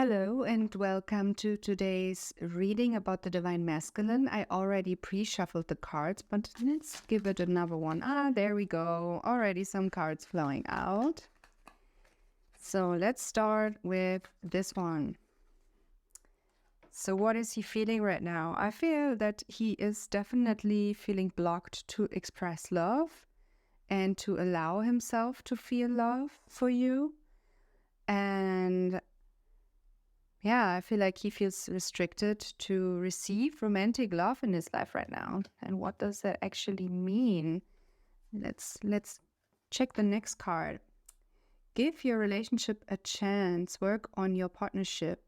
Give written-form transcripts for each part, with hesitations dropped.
Hello and welcome to today's reading about the Divine Masculine. I already pre-shuffled the cards, but let's give it another one. There we go. Already some cards flowing out. So let's start with this one. So what is he feeling right now? I feel that he is definitely feeling blocked to express love and to allow himself to feel love for you. And yeah, I feel like he feels restricted to receive romantic love in his life right now. And what does that actually mean? Let's check the next card. Give your relationship a chance. Work on your partnership.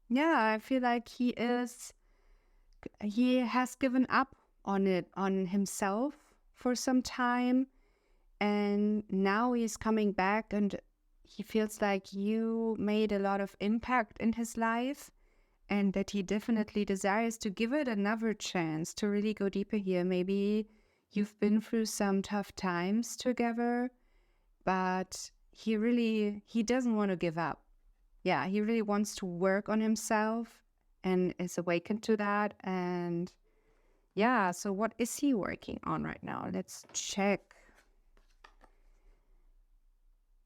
Yeah, I feel like he has given up on himself for some time. And now he's coming back and he feels like you made a lot of impact in his life and that he definitely desires to give it another chance to really go deeper here. Maybe you've been through some tough times together, but he doesn't want to give up. Yeah, he really wants to work on himself and is awakened to that. And yeah, so what is he working on right now? Let's check.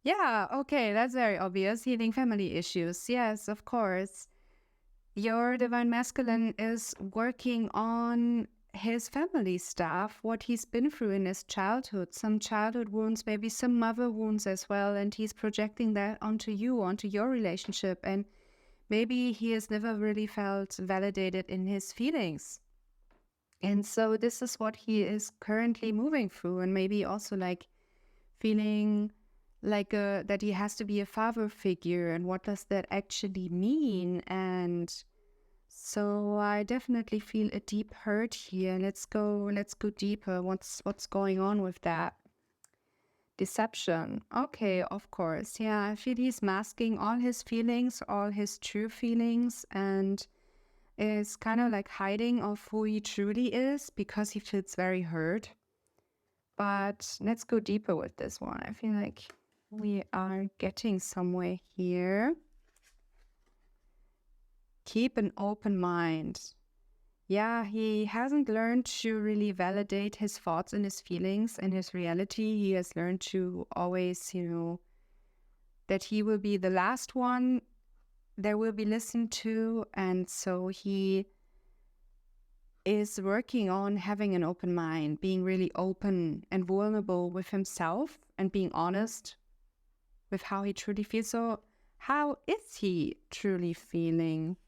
Yeah, okay, that's very obvious. Healing family issues. Yes, of course. Your Divine Masculine is working on his family stuff, what he's been through in his childhood, some childhood wounds, maybe some mother wounds as well, and he's projecting that onto you, onto your relationship. And maybe he has never really felt validated in his feelings. And so this is what he is currently moving through, and maybe also like feeling like that he has to be a father figure, and what does that actually mean? And so I definitely feel a deep hurt here. Let's go deeper. What's going on with that? Deception. Okay, of course. Yeah, I feel he's masking all his feelings, all his true feelings, and is kind of like hiding of who he truly is because he feels very hurt. But let's go deeper with this one. I feel like we are getting somewhere here. Keep an open mind. Yeah, he hasn't learned to really validate his thoughts and his feelings and his reality. He has learned to always, that he will be the last one that will be listened to. And so he is working on having an open mind, being really open and vulnerable with himself and being honest with how he truly feels. So how is he truly feeling?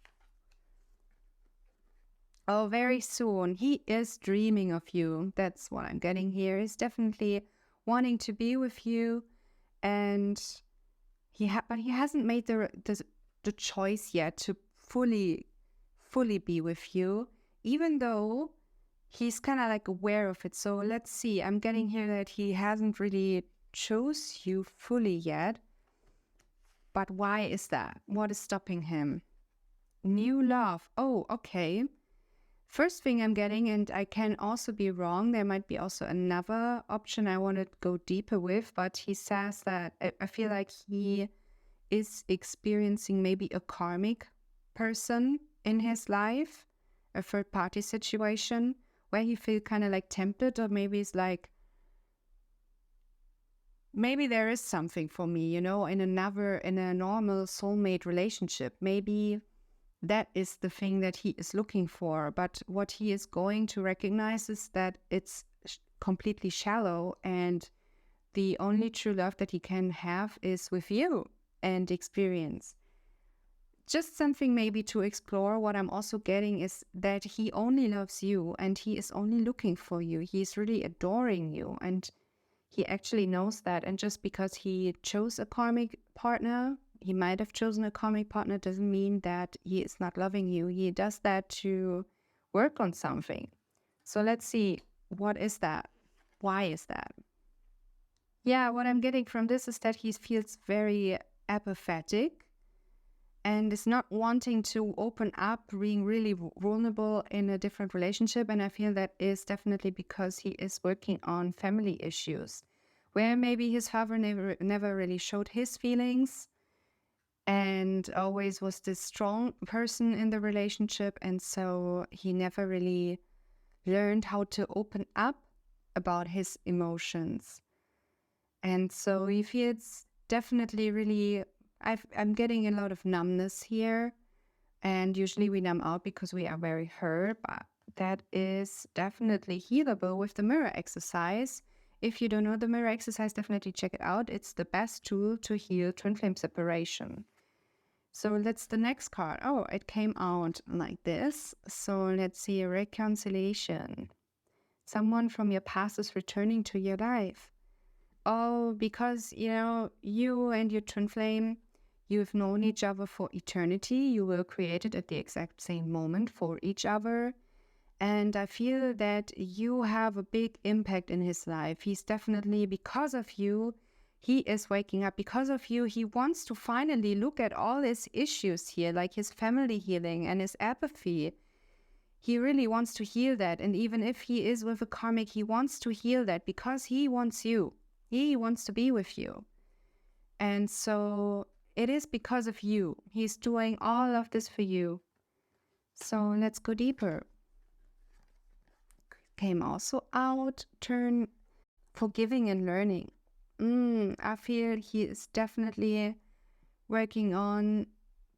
Oh, very soon. He is dreaming of you. That's what I'm getting here. He's definitely wanting to be with you. And but he hasn't made the choice yet to fully be with you, even though he's kind of like aware of it. So let's see. I'm getting here that he hasn't really chose you fully yet. But why is that? What is stopping him? New love. Oh, okay. First thing I'm getting, and I can also be wrong, there might be also another option I want to go deeper with, but he says that I feel like he is experiencing maybe a karmic person in his life, a third-party situation, where he feels kind of like tempted, or maybe it's like, maybe there is something for me, in a normal soulmate relationship. Maybe that is the thing that he is looking for. But what he is going to recognize is that it's completely shallow, and the only true love that he can have is with you and experience. Just something maybe to explore. What I'm also getting is that he only loves you and he is only looking for you. He's really adoring you, and he actually knows that. And just because he chose a karmic partner, he might have chosen a karmic partner, doesn't mean that he is not loving you. He does that to work on something. So let's see, what is that? Why is that? Yeah, what I'm getting from this is that he feels very apathetic and is not wanting to open up, being really vulnerable in a different relationship. And I feel that is definitely because he is working on family issues, where maybe his father never really showed his feelings. and always was this strong person in the relationship. And so he never really learned how to open up about his emotions. And so he feels definitely really, I'm getting a lot of numbness here. And usually we numb out because we are very hurt, but that is definitely healable with the mirror exercise. If you don't know the mirror exercise, definitely check it out. It's the best tool to heal twin flame separation. So that's the next card. Oh, it came out like this. So let's see, reconciliation. Someone from your past is returning to your life. Oh, because, you and your twin flame, you've known each other for eternity. You were created at the exact same moment for each other. And I feel that you have a big impact in his life. He's definitely, because of you, he is waking up. Because of you, he wants to finally look at all his issues here, like his family healing and his apathy. He really wants to heal that. And even if he is with a karmic, he wants to heal that because he wants you. He wants to be with you. And so it is because of you. He's doing all of this for you. So let's go deeper. Came also out, turn forgiving and learning. I feel he is definitely working on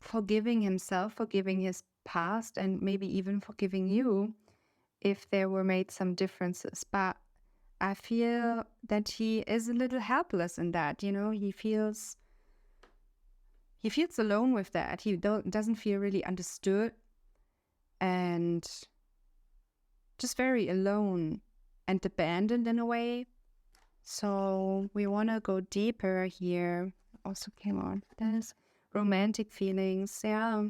forgiving himself, forgiving his past, and maybe even forgiving you if there were made some differences. But I feel that he is a little helpless in that, he feels alone with that. He doesn't feel really understood and just very alone and abandoned in a way. So we want to go deeper here. Also came on. There's romantic feelings. Yeah.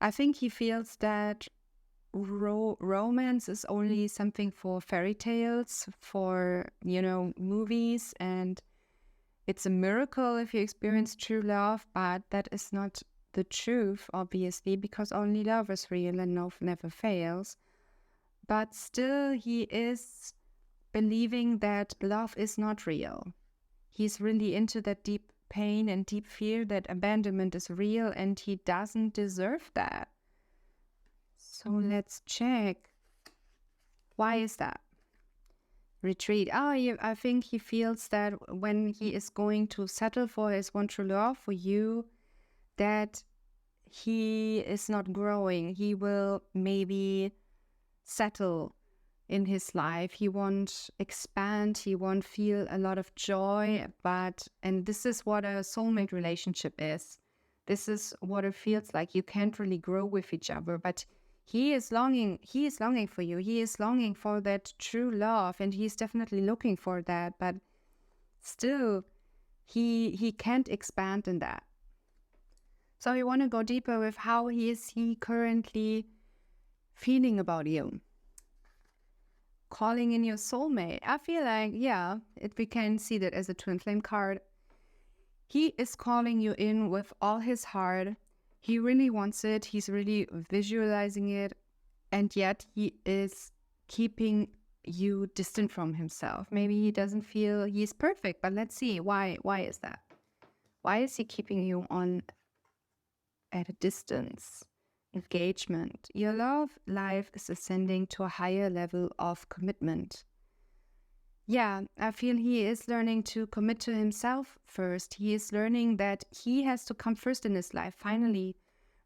I think he feels that romance is only something for fairy tales, for, movies, and it's a miracle if you experience true love, but that is not the truth, obviously, because only love is real and love never fails. But still, he is believing that love is not real. He's really into that deep pain and deep fear that abandonment is real, and he doesn't deserve that. So let's check. Why is that? Retreat. I think he feels that when he is going to settle for his one true love for you, that he is not growing. He will maybe settle in his life. He won't expand. He won't feel a lot of joy. And this is what a soulmate relationship is. This is what it feels like. You can't really grow with each other, but he is longing for you. He is longing for that true love, and he's definitely looking for that, but still he can't expand in that. So we want to go deeper with how is he currently feeling about you. Calling in your soulmate. I feel like, we can see that as a twin flame card. He is calling you in with all his heart. He really wants it. He's really visualizing it. And yet he is keeping you distant from himself. Maybe he doesn't feel he's perfect, but let's see. Why is that? Why is he keeping you at a distance? Engagement. Your love life is ascending to a higher level of commitment. Yeah, I feel he is learning to commit to himself first. He is learning that he has to come first in his life, finally,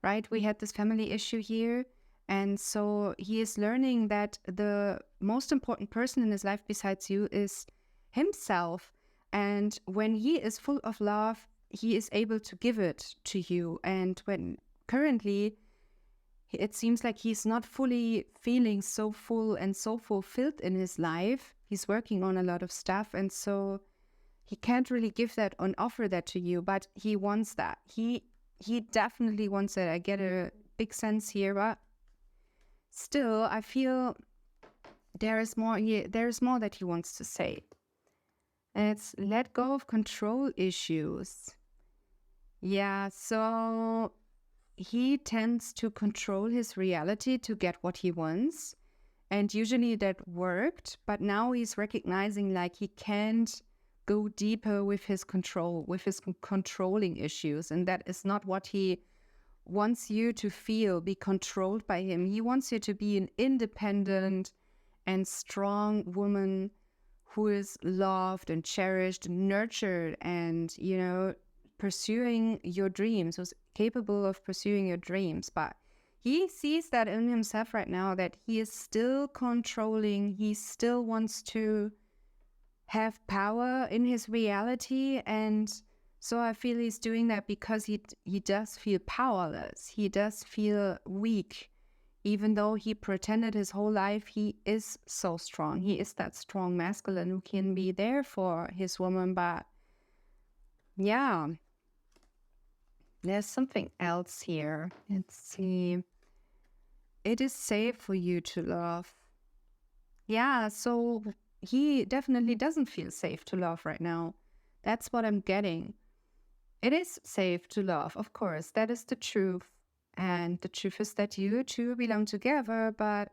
right? We had this family issue here. And so he is learning that the most important person in his life besides you is himself. And when he is full of love, he is able to give it to you. And when currently it seems like he's not fully feeling so full and so fulfilled in his life. He's working on a lot of stuff, and so he can't really give that and offer that to you, but he wants that. He definitely wants that. I get a big sense here, but still I feel there is more that he wants to say. And it's let go of control issues. Yeah, so he tends to control his reality to get what he wants. And usually that worked, but now he's recognizing like he can't go deeper with his control, with his controlling issues. And that is not what he wants you to feel, be controlled by him. He wants you to be an independent and strong woman who is loved and cherished, nurtured, and, pursuing your dreams, who's capable of pursuing your dreams. But he sees that in himself right now, that he is still controlling. He still wants to have power in his reality. And so I feel he's doing that because he does feel powerless. He does feel weak. Even though he pretended his whole life he is so strong. He is that strong masculine who can be there for his woman. But yeah, there's something else here. Let's see. It is safe for you to love. Yeah, so he definitely doesn't feel safe to love right now. That's what I'm getting. It is safe to love, of course. That is the truth. And the truth is that you two belong together, but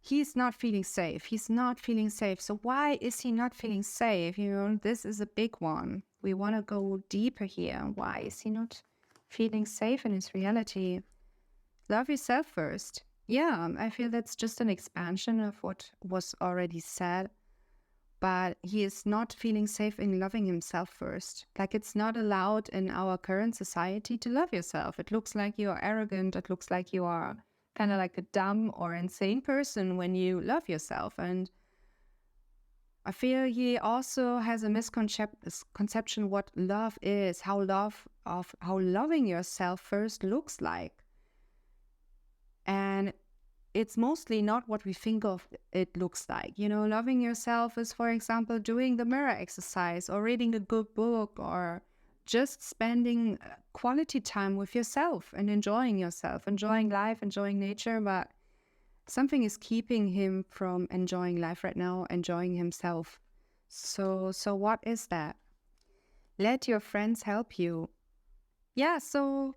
he's not feeling safe. He's not feeling safe. So why is he not feeling safe? This is a big one. We want to go deeper here. Why is he not feeling safe in his reality? Love yourself first. Yeah, I feel that's just an expansion of what was already said. But he is not feeling safe in loving himself first. Like, it's not allowed in our current society to love yourself. It looks like you are arrogant. It looks like you are kind of like a dumb or insane person when you love yourself. And I feel he also has a misconception what love is, how loving yourself first looks like. And it's mostly not what we think of it looks like. Loving yourself is, for example, doing the mirror exercise or reading a good book or just spending quality time with yourself and enjoying yourself, enjoying life, enjoying nature. But something is keeping him from enjoying life right now, enjoying himself. So what is that? Let your friends help you. Yeah, so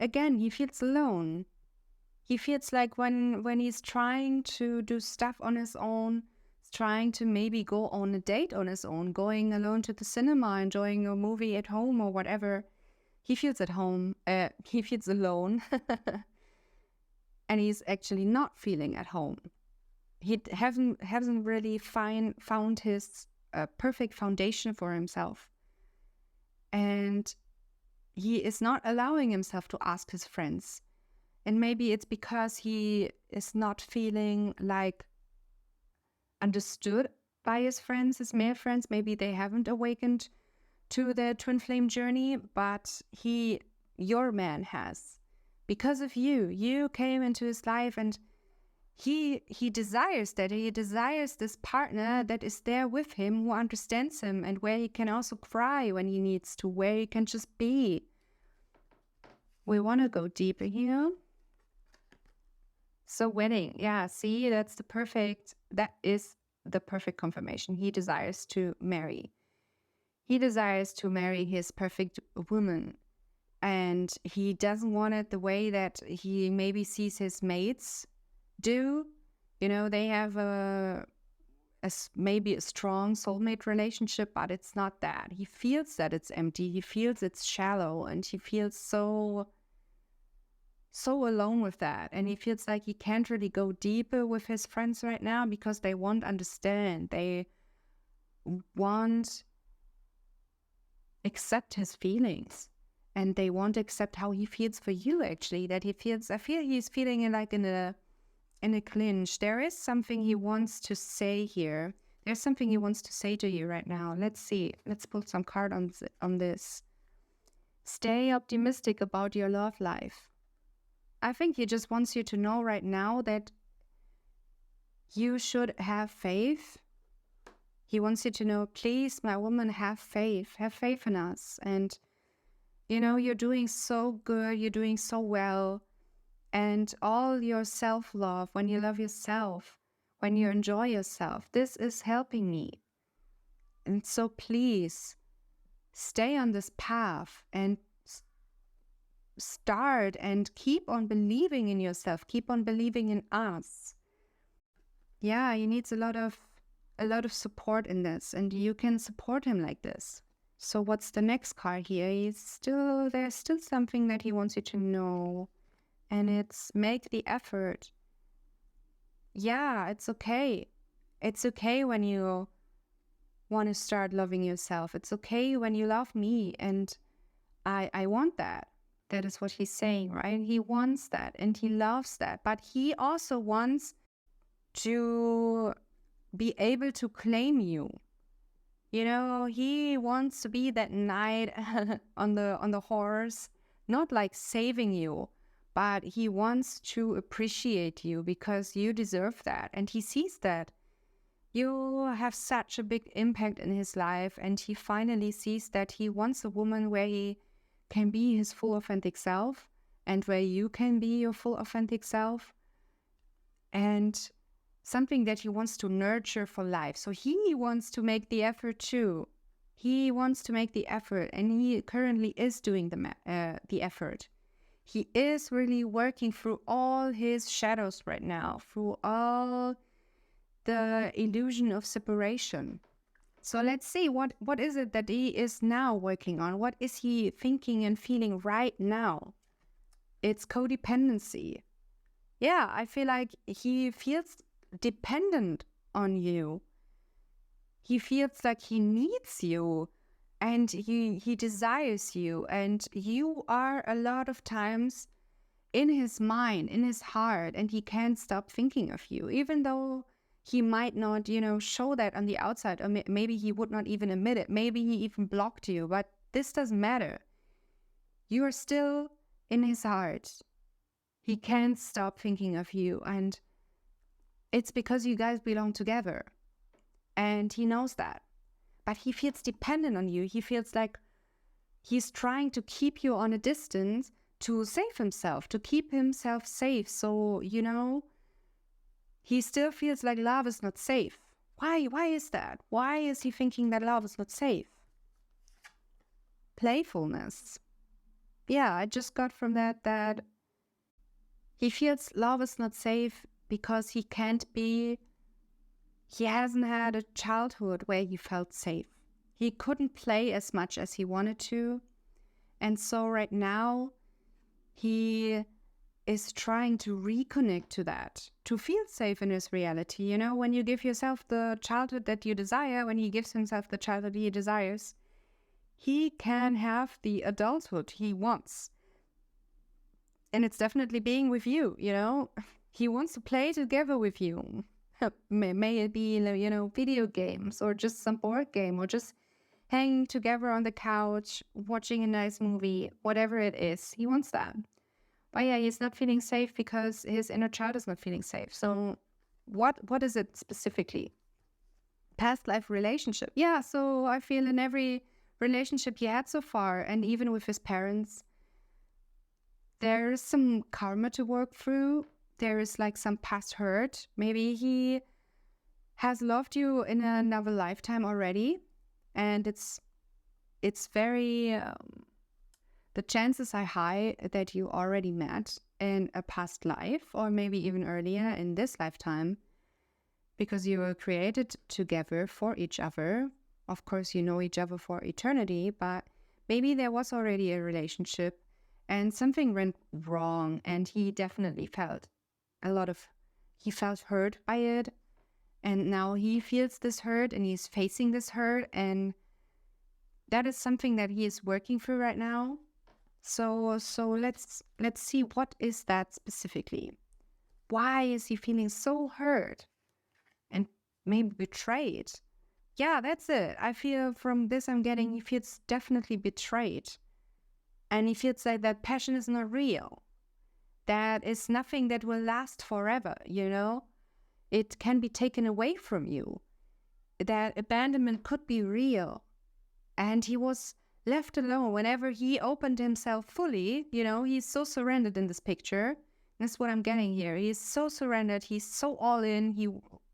again, he feels alone. He feels like when he's trying to do stuff on his own, trying to maybe go on a date on his own, going alone to the cinema, enjoying a movie at home or whatever, he feels at home. He feels alone. And he's actually not feeling at home. He hasn't really found his perfect foundation for himself. And he is not allowing himself to ask his friends. And maybe it's because he is not feeling like understood by his friends, his male friends. Maybe they haven't awakened to their twin flame journey, but your man has. Because of you came into his life, and he desires that. He desires this partner that is there with him, who understands him, and where he can also cry when he needs to, where he can just be. We want to go deeper here. So wedding, yeah, see, that is the perfect confirmation. He desires to marry. He desires to marry his perfect woman. And he doesn't want it the way that he maybe sees his mates do. They have maybe a strong soulmate relationship, but it's not that. He feels that it's empty. He feels it's shallow, and he feels so alone with that. And he feels like he can't really go deeper with his friends right now because they won't understand. They won't accept his feelings, and they won't accept how he feels for you, actually. I feel he's feeling like in a clinch. There is something he wants to say here. There's something he wants to say to you right now. Let's see. Let's pull some card on this. Stay optimistic about your love life. I think he just wants you to know right now that you should have faith. He wants you to know, please, my woman, have faith. Have faith in us. And, you're doing so good. You're doing so well. And all your self-love, when you love yourself, when you enjoy yourself, this is helping me. And so please, stay on this path and start and keep on believing in yourself. Keep on believing in us. Yeah, he needs a lot of a lot of support in this, and you can support him like this. So what's the next card here? There's still something that he wants you to know, and it's make the effort. Yeah, it's okay. It's okay when you want to start loving yourself. It's okay when you love me, and I want that. That is what he's saying, right? He wants that and he loves that, but he also wants to be able to claim you. You know, he wants to be that knight on the horse, not like saving you, but he wants to appreciate you because you deserve that. And he sees that you have such a big impact in his life, and he finally sees that he wants a woman where he can be his full authentic self and where you can be your full authentic self, and something that he wants to nurture for life. So he wants to make the effort too. He wants to make the effort, and he currently is doing the effort. He is really working through all his shadows right now, through all the illusion of separation. So let's see, what is it that he is now working on? What is he thinking and feeling right now? It's codependency. Yeah, I feel like he feels dependent on you. He feels like he needs you, and he desires you, and you are a lot of times in his mind, in his heart, and he can't stop thinking of you, even though he might not, show that on the outside, or maybe he would not even admit it. Maybe he even blocked you, but this doesn't matter. You are still in his heart. He can't stop thinking of you, and it's because you guys belong together, and he knows that. But he feels dependent on you. He feels like he's trying to keep you on a distance to save himself, to keep himself safe. So, he still feels like love is not safe. Why? Why is that? Why is he thinking that love is not safe? Playfulness. Yeah, I just got from that he feels love is not safe because he hasn't had a childhood where he felt safe. He couldn't play as much as he wanted to. And so right now, he is trying to reconnect to that, to feel safe in his reality. When you give yourself the childhood that you desire, when he gives himself the childhood he desires, he can have the adulthood he wants. And it's definitely being with you, He wants to play together with you. May it be, video games or just some board game or just hanging together on the couch, watching a nice movie, whatever it is. He wants that. But yeah, he's not feeling safe because his inner child is not feeling safe. So what is it specifically? Past life relationship. Yeah, so I feel in every relationship he had so far, and even with his parents, there's some karma to work through. There is like some past hurt. Maybe he has loved you in another lifetime already, and it's very the chances are high that you already met in a past life, or maybe even earlier in this lifetime, because you were created together for each other. Of course, you know each other for eternity, but maybe there was already a relationship and something went wrong, and he definitely felt he felt hurt by it, and now he feels this hurt and he's facing this hurt, and that is something that he is working through right now. So let's see, what is that specifically? Why is he feeling so hurt and maybe betrayed? Yeah, that's it. I feel from this I'm getting he feels definitely betrayed. And he feels like that passion is not real. That is nothing that will last forever, It can be taken away from you. That abandonment could be real. And he was left alone whenever he opened himself fully. He's so surrendered in this picture. That's what I'm getting here. He's so surrendered. He's so all in. He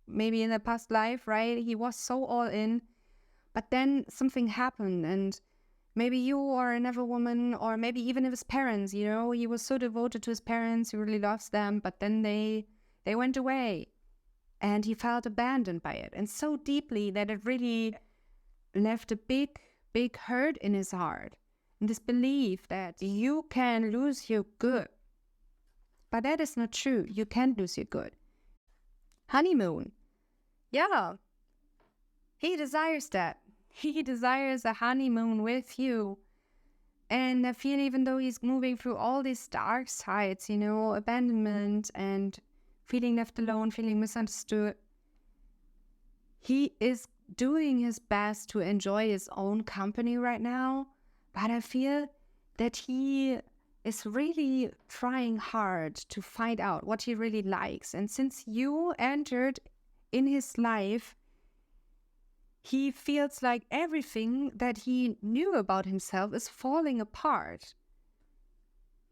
maybe in a past life, right? He was so all in. But then something happened, and maybe you or another woman, or maybe even his parents, he was so devoted to his parents, he really loves them, but then they went away. And he felt abandoned by it, and so deeply that it really left a big, big hurt in his heart. And this belief that you can lose your good. But that is not true. You can't lose your good. Honeymoon. Yeah. He desires that. He desires a honeymoon with you. And I feel even though he's moving through all these dark sides, abandonment and feeling left alone, feeling misunderstood, he is doing his best to enjoy his own company right now. But I feel that he is really trying hard to find out what he really likes. And since you entered in his life, he feels like everything that he knew about himself is falling apart.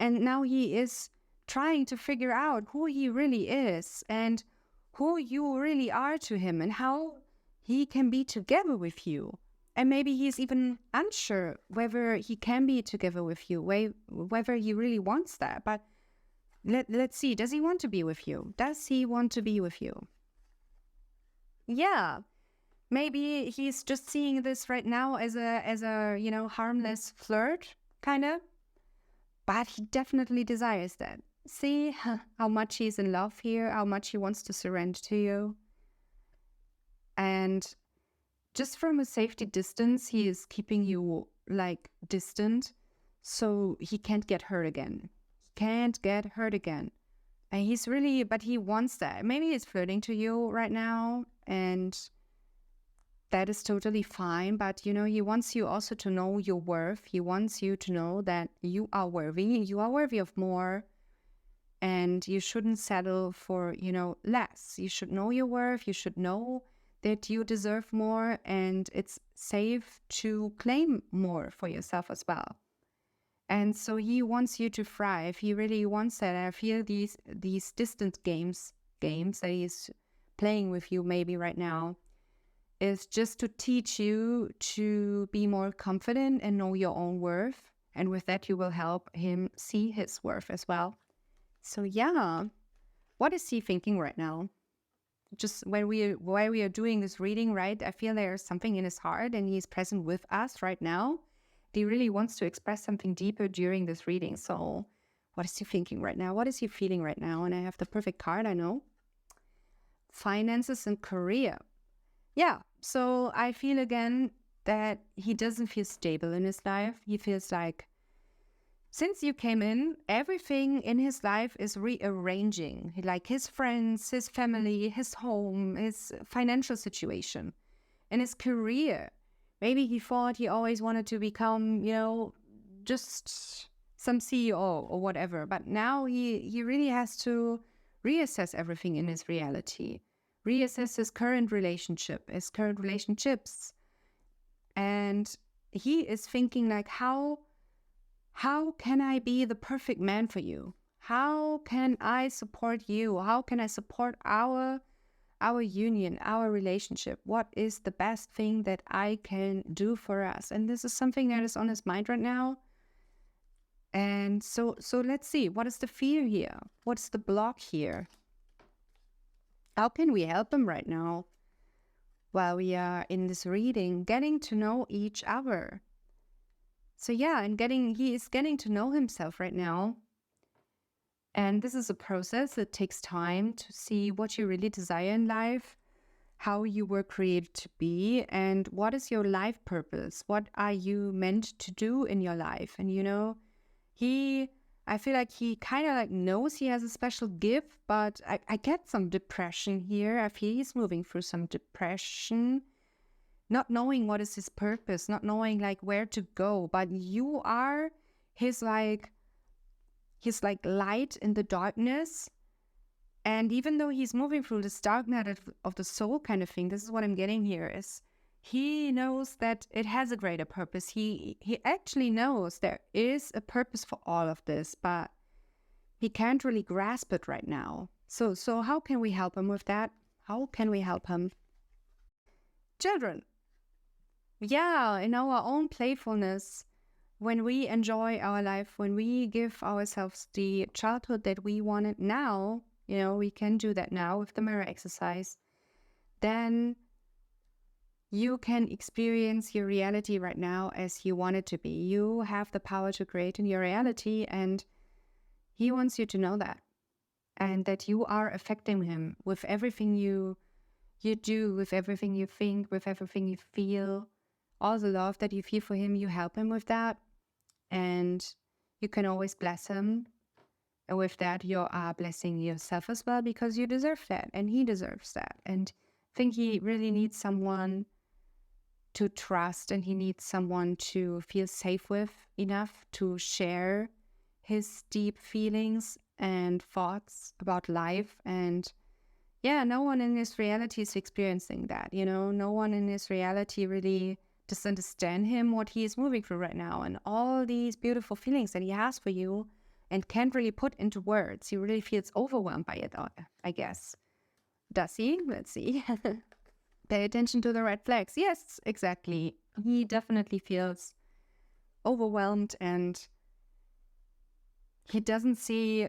And now he is trying to figure out who he really is and who you really are to him and how he can be together with you. And maybe he's even unsure whether he can be together with you, whether he really wants that. But let's see, does he want to be with you? Does he want to be with you? Yeah. Maybe he's just seeing this right now as a harmless flirt, kind of. But he definitely desires that. See how much he's in love here, how much he wants to surrender to you. And just from a safety distance, he is keeping you distant so he can't get hurt again. He can't get hurt again. And but he wants that. Maybe he's flirting to you right now, and that is totally fine. But, he wants you also to know your worth. He wants you to know that you are worthy. You are worthy of more. And you shouldn't settle for, less. You should know your worth. You should know that you deserve more. And it's safe to claim more for yourself as well. And so he wants you to thrive. He really wants that. I feel these distant games that he's playing with you maybe right now is just to teach you to be more confident and know your own worth. And with that, you will help him see his worth as well. So yeah, what is he thinking right now? Just while we are doing this reading, right? I feel there's something in his heart and he's present with us right now. He really wants to express something deeper during this reading. So what is he thinking right now? What is he feeling right now? And I have the perfect card, I know. Finances and career. Yeah, so I feel again that he doesn't feel stable in his life. He feels like since you came in, everything in his life is rearranging. Like his friends, his family, his home, his financial situation, and his career. Maybe he thought he always wanted to become, just some CEO or whatever. But now he really has to reassess everything in his reality. Reassess his current relationship, his current relationships. And he is thinking like, how can I be the perfect man for you? How can I support you? How can I support our union, our relationship? What is the best thing that I can do for us? And this is something that is on his mind right now. And so let's see, what is the fear here? What's the block here? How can we help him right now while we are in this reading, getting to know each other? So yeah, and he is getting to know himself right now. And this is a process that takes time to see what you really desire in life, how you were created to be, and what is your life purpose? What are you meant to do in your life? And I feel like he kind of knows he has a special gift, but I get some depression here. I feel he's moving through some depression, not knowing what is his purpose, not knowing where to go. But you are his light in the darkness. And even though he's moving through this dark night of the soul kind of thing, this is what I'm getting here, is he knows that it has a greater purpose. He actually knows there is a purpose for all of this, but he can't really grasp it right now. So how can we help him with that? How can we help him? Children. Yeah, in our own playfulness, when we enjoy our life, when we give ourselves the childhood that we wanted now, we can do that now with the mirror exercise, then you can experience your reality right now as you want it to be. You have the power to create in your reality, and he wants you to know that, and that you are affecting him with everything you do, with everything you think, with everything you feel. All the love that you feel for him, you help him with that, and you can always bless him. And with that, you are blessing yourself as well, because you deserve that, and he deserves that. And I think he really needs someone to trust, and he needs someone to feel safe with enough to share his deep feelings and thoughts about life. And yeah, no one in his reality is experiencing that, no one in his reality really does understand him, what he is moving through right now, and all these beautiful feelings that he has for you and can't really put into words. He really feels overwhelmed by it, I guess. Does he? Let's see. Pay attention to the red flags. Yes, exactly. He definitely feels overwhelmed, and he doesn't see...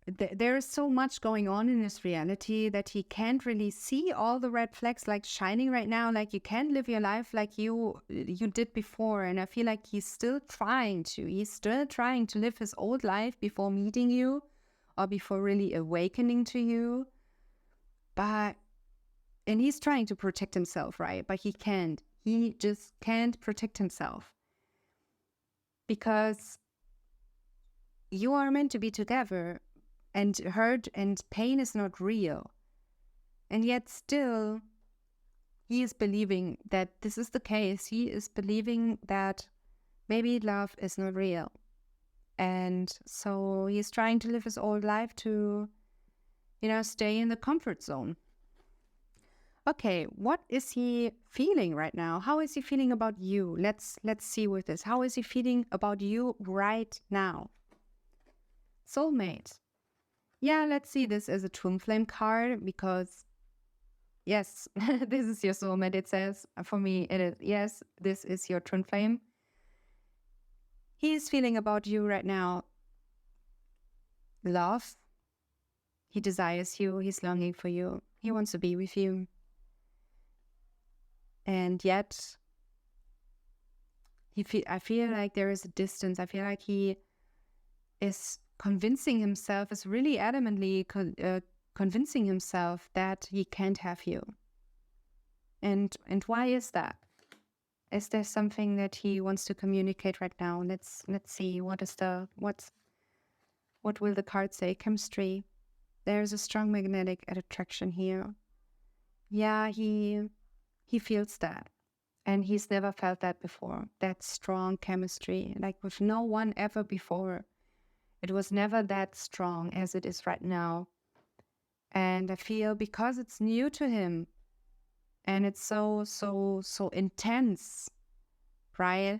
There is so much going on in his reality that he can't really see all the red flags like shining right now. Like, you can't live your life like you did before. And I feel like he's still trying to live his old life before meeting you, or before really awakening to you. And he's trying to protect himself, right? But he can't. He just can't protect himself, because you are meant to be together, and hurt and pain is not real. And yet still, he is believing that this is the case. He is believing that maybe love is not real. And so he's trying to live his old life to, stay in the comfort zone. Okay, what is he feeling right now? How is he feeling about you? Let's see with this. How is he feeling about you right now? Soulmate. Yeah, let's see this as a twin flame card, because yes, this is your soulmate, it says. For me, it is. Yes, this is your twin flame. He is feeling about you right now love. He desires you. He's longing for you. He wants to be with you. And yet, I feel like there is a distance. I feel like he is convincing himself, is really adamantly convincing himself that he can't have you. And why is that? Is there something that he wants to communicate right now? Let's see. What will the card say? Chemistry. There's a strong magnetic attraction here. Yeah, he feels that. And he's never felt that before. That strong chemistry, like with no one ever before. It was never that strong as it is right now. And I feel, because it's new to him, and it's so intense, right?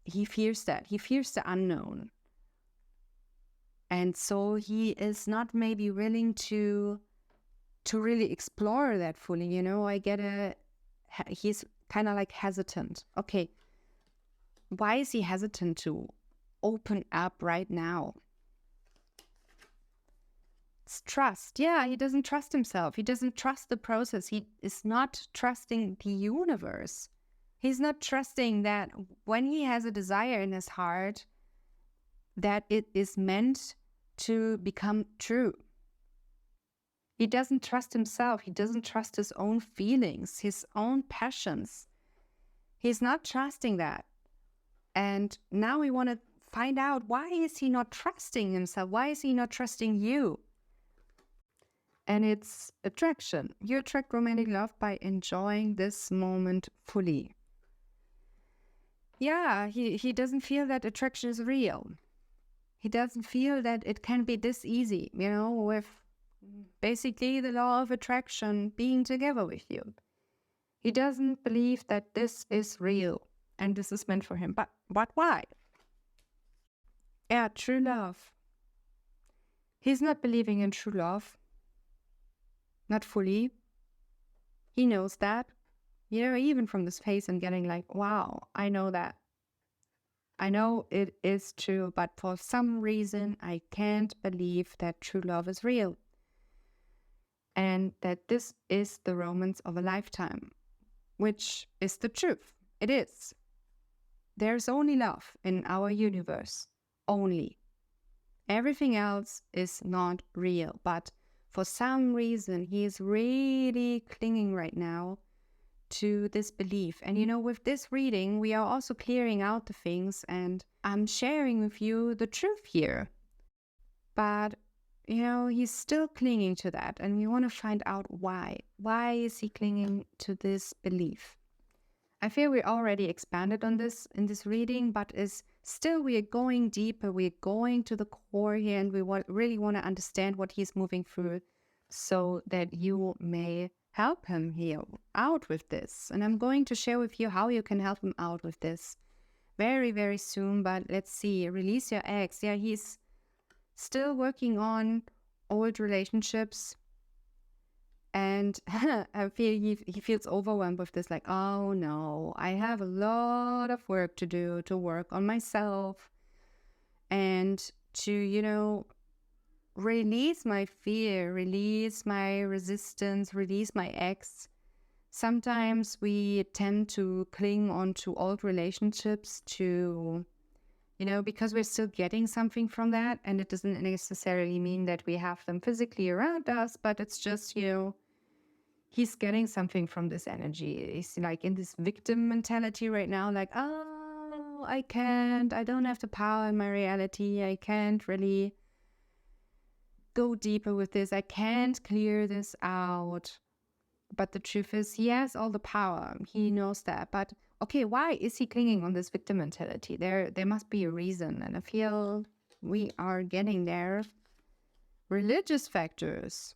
He fears that. He fears the unknown. And so he is not maybe willing to really explore that fully, I get it. He's kind of like hesitant. Okay, why is he hesitant to open up right now? It's trust. Yeah, he doesn't trust himself. He doesn't trust the process. He is not trusting the universe. He's not trusting that when he has a desire in his heart, that it is meant to become true. He doesn't trust himself. He doesn't trust his own feelings, his own passions. He's not trusting that. And now we want to find out, why is he not trusting himself? Why is he not trusting you? And it's attraction. You attract romantic love by enjoying this moment fully. Yeah, he doesn't feel that attraction is real. He doesn't feel that it can be this easy, with basically the law of attraction being together with you. He doesn't believe that this is real and this is meant for him. But why? Yeah, true love. He's not believing in true love. Not fully. He knows that. Even from this face, I'm getting like, wow, I know that. I know it is true, but for some reason, I can't believe that true love is real and that this is the romance of a lifetime, which is the truth. It is. There's only love in our universe. Only. Everything else is not real, but for some reason, he is really clinging right now to this belief. And with this reading, we are also clearing out the things, and I'm sharing with you the truth here. But, he's still clinging to that, and we want to find out why. Why is he clinging to this belief? I feel we already expanded on this in this reading, but we are going deeper. We're going to the core here, and we really want to understand what he's moving through so that you may help him here out with this. And I'm going to share with you how you can help him out with this very, very soon. But let's see. Release your ex. Yeah, he's still working on old relationships. And I feel he feels overwhelmed with this, like, oh no, I have a lot of work to do to work on myself and to, release my fear, release my resistance, release my ex. Sometimes we tend to cling on to old relationships because we're still getting something from that. And it doesn't necessarily mean that we have them physically around us, but it's just, he's getting something from this energy. He's like in this victim mentality right now, like, oh, I don't have the power in my reality. I can't really go deeper with this. I can't clear this out. But the truth is, he has all the power. He knows that. But okay, why is he clinging on this victim mentality? There must be a reason. And I feel we are getting there. Religious factors.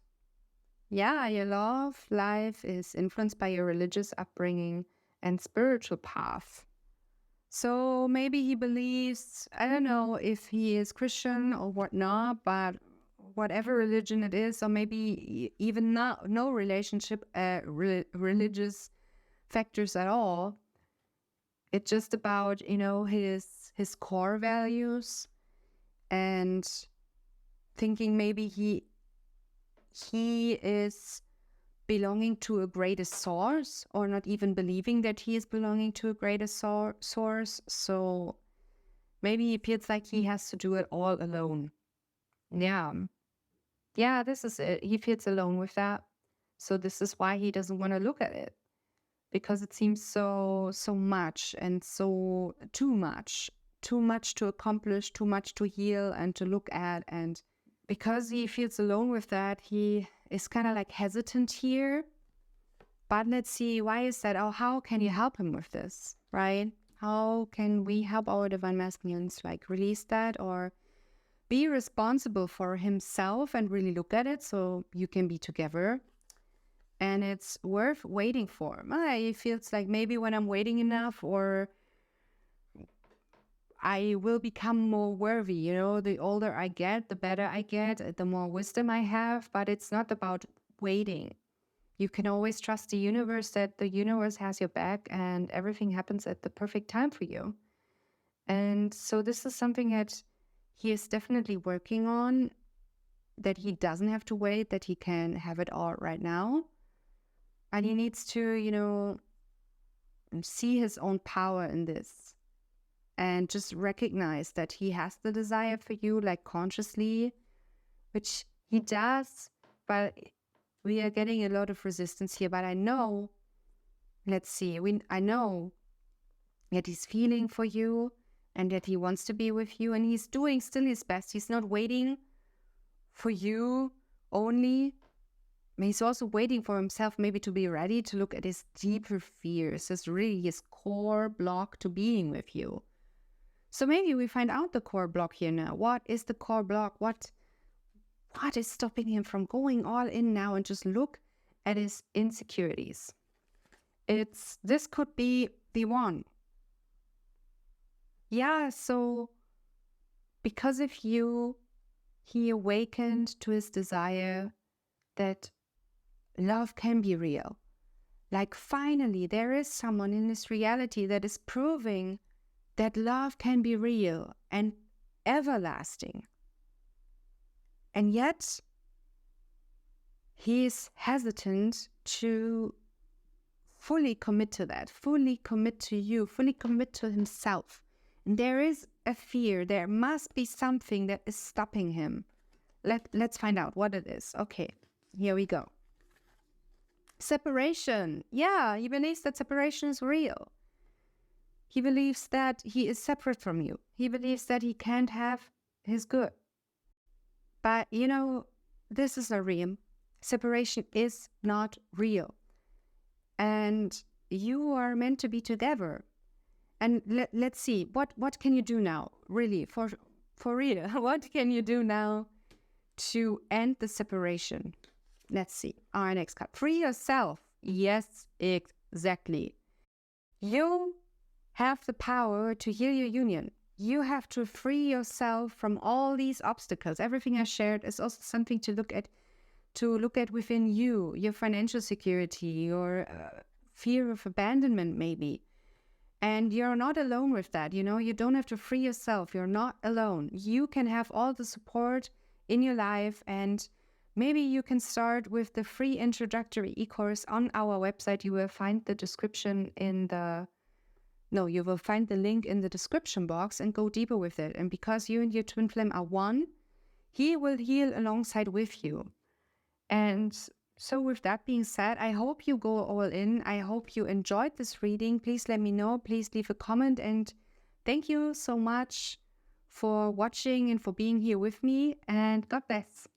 Yeah, your love life is influenced by your religious upbringing and spiritual path. So maybe he believes, I don't know if he is Christian or whatnot, but whatever religion it is, or maybe even no relationship, religious factors at all. It's just about, his core values and thinking maybe he is belonging to a greater source, or not even believing that he is belonging to a greater source. So maybe he feels like he has to do it all alone. Yeah, this is it. He feels alone with that. So this is why he doesn't want to look at it, because it seems so much and so too much to accomplish, too much to heal and to look at. And because he feels alone with that, he is kind of like hesitant here. But let's see, why is that? Oh, how can you help him with this, right? How can we help our divine masculines like release that, or be responsible for himself and really look at it so you can be together? And it's worth waiting for. It feels like maybe when I'm waiting enough, or I will become more worthy. The older I get, the better I get, the more wisdom I have. But it's not about waiting. You can always trust the universe, that the universe has your back and everything happens at the perfect time for you. And so this is something that he is definitely working on, that he doesn't have to wait, that he can have it all right now. And he needs to, see his own power in this. And just recognize that he has the desire for you, like consciously, which he does, but we are getting a lot of resistance here. But I know, I know that he's feeling for you and that he wants to be with you, and he's doing still his best. He's not waiting for you only. He's also waiting for himself maybe to be ready to look at his deeper fears, his core block to being with you. So maybe we find out the core block here now. What is the core block? What is stopping him from going all in now and just look at his insecurities? This could be the one. Yeah, so because of you, he awakened to his desire that love can be real. Like finally, there is someone in this reality that is proving that love can be real and everlasting. And yet, he is hesitant to fully commit to that, fully commit to you, fully commit to himself. And there is a fear. There must be something that is stopping him. Let's find out what it is. Okay, here we go. Separation. Yeah, he believes that separation is real. He believes that he is separate from you. He believes that he can't have his good. But, this is a realm. Separation is not real. And you are meant to be together. And let's see, what can you do now? Really, for real, what can you do now to end the separation? Let's see, our next card. Free yourself. Yes, exactly. You have the power to heal your union. You have to free yourself from all these obstacles. Everything I shared is also something to look at within you, your financial security, your fear of abandonment maybe. And you're not alone with that, you don't have to free yourself. You're not alone. You can have all the support in your life, and maybe you can start with the free introductory e-course on our website. You will find the you will find the link in the description box and go deeper with it. And because you and your twin flame are one, he will heal alongside with you. And so with that being said, I hope you go all in. I hope you enjoyed this reading. Please let me know. Please leave a comment. And thank you so much for watching and for being here with me. And God bless.